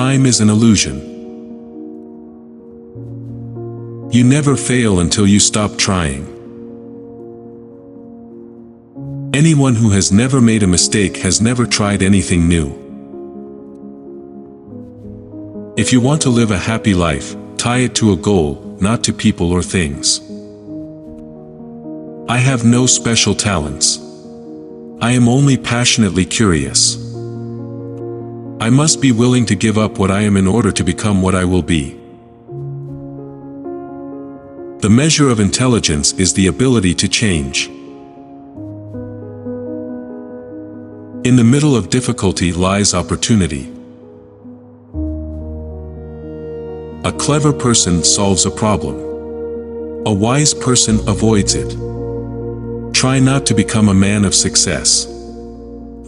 time is an illusion. You never fail until you stop trying. Anyone who has never made a mistake has never tried anything new. If you want to live a happy life, tie it to a goal, not to people or things. I have no special talents. I am only passionately curious. I must be willing to give up what I am in order to become what I will be. The measure of intelligence is the ability to change. In the middle of difficulty lies opportunity. A clever person solves a problem. A wise person avoids it. Try not to become a man of success.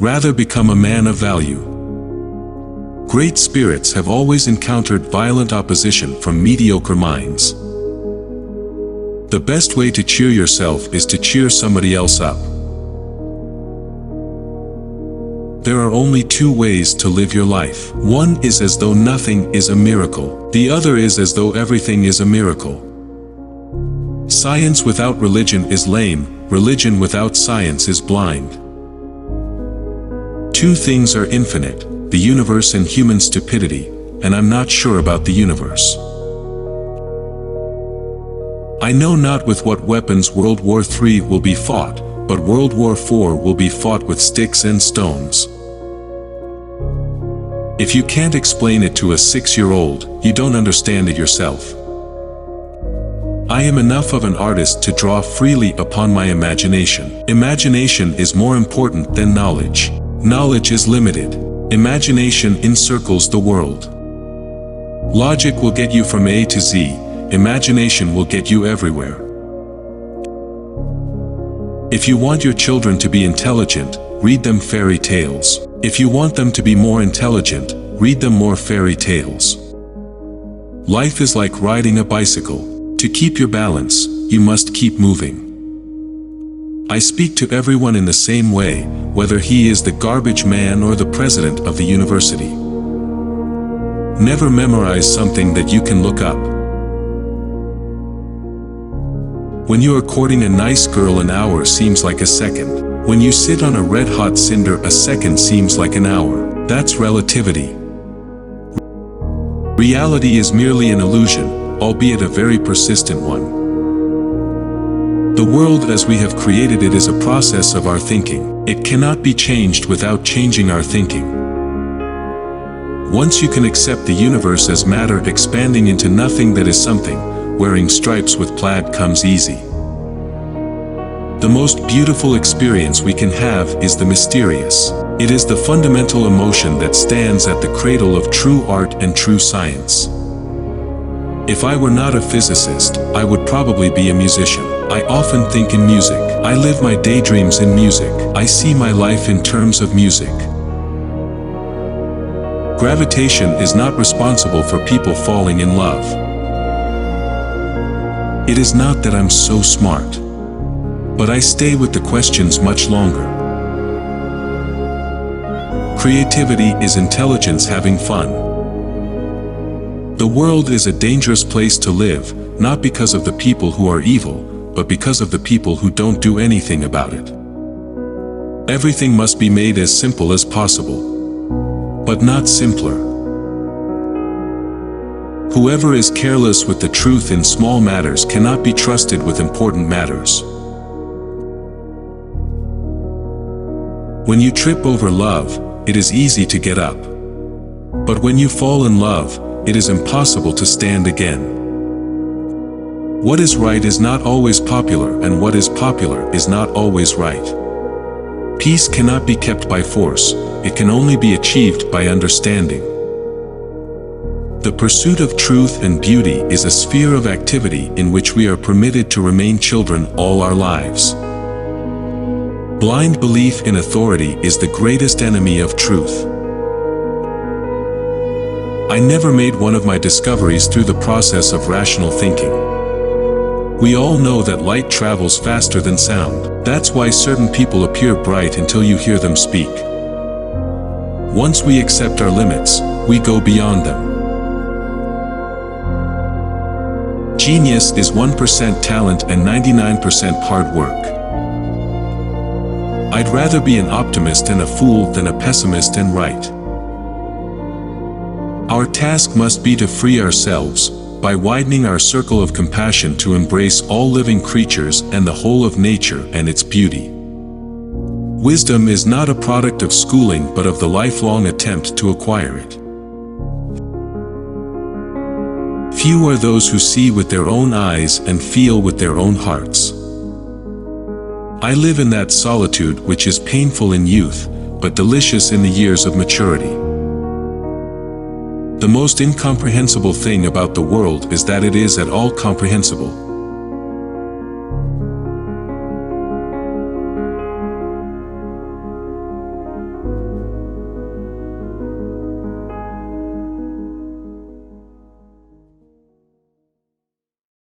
Rather become a man of value. Great spirits have always encountered violent opposition from mediocre minds. The best way to cheer yourself is to cheer somebody else up. There are only two ways to live your life. One is as though nothing is a miracle. The other is as though everything is a miracle. Science without religion is lame. Religion without science is blind. Two things are infinite, the universe and human stupidity, and I'm not sure about the universe. I know not with what weapons World War III will be fought, but World War IV will be fought with sticks and stones. If you can't explain it to a 6-year-old, you don't understand it yourself. I am enough of an artist to draw freely upon my imagination. Imagination is more important than knowledge. Knowledge is limited. Imagination encircles the world. Logic will get you from A to Z. Imagination will get you everywhere. If you want your children to be intelligent, read them fairy tales. If you want them to be more intelligent, read them more fairy tales. Life is like riding a bicycle. To keep your balance, you must keep moving. I speak to everyone in the same way, whether he is the garbage man or the president of the university. Never memorize something that you can look up. When you are courting a nice girl, an hour seems like a second. When you sit on a red-hot cinder, a second seems like an hour. That's relativity. Reality is merely an illusion, albeit a very persistent one. The world as we have created it is a process of our thinking. It cannot be changed without changing our thinking. Once you can accept the universe as matter expanding into nothing that is something, wearing stripes with plaid comes easy. The most beautiful experience we can have is the mysterious. It is the fundamental emotion that stands at the cradle of true art and true science. If I were not a physicist, I would probably be a musician. I often think in music. I live my daydreams in music. I see my life in terms of music. Gravitation is not responsible for people falling in love. It is not that I'm so smart. But I stay with the questions much longer. Creativity is intelligence having fun. The world is a dangerous place to live, not because of the people who are evil, but because of the people who don't do anything about it. Everything must be made as simple as possible, but not simpler. Whoever is careless with the truth in small matters cannot be trusted with important matters. When you trip over love, it is easy to get up. But when you fall in love, it is impossible to stand again. What is right is not always popular, and what is popular is not always right. Peace cannot be kept by force, it can only be achieved by understanding. The pursuit of truth and beauty is a sphere of activity in which we are permitted to remain children all our lives. Blind belief in authority is the greatest enemy of truth. I never made one of my discoveries through the process of rational thinking. We all know that light travels faster than sound. That's why certain people appear bright until you hear them speak. Once we accept our limits, we go beyond them. Genius is 1% talent and 99% hard work. I'd rather be an optimist and a fool than a pessimist and right. Our task must be to free ourselves, by widening our circle of compassion to embrace all living creatures and the whole of nature and its beauty. Wisdom is not a product of schooling but of the lifelong attempt to acquire it. Few are those who see with their own eyes and feel with their own hearts. I live in that solitude which is painful in youth, but delicious in the years of maturity. The most incomprehensible thing about the world is that it is at all comprehensible.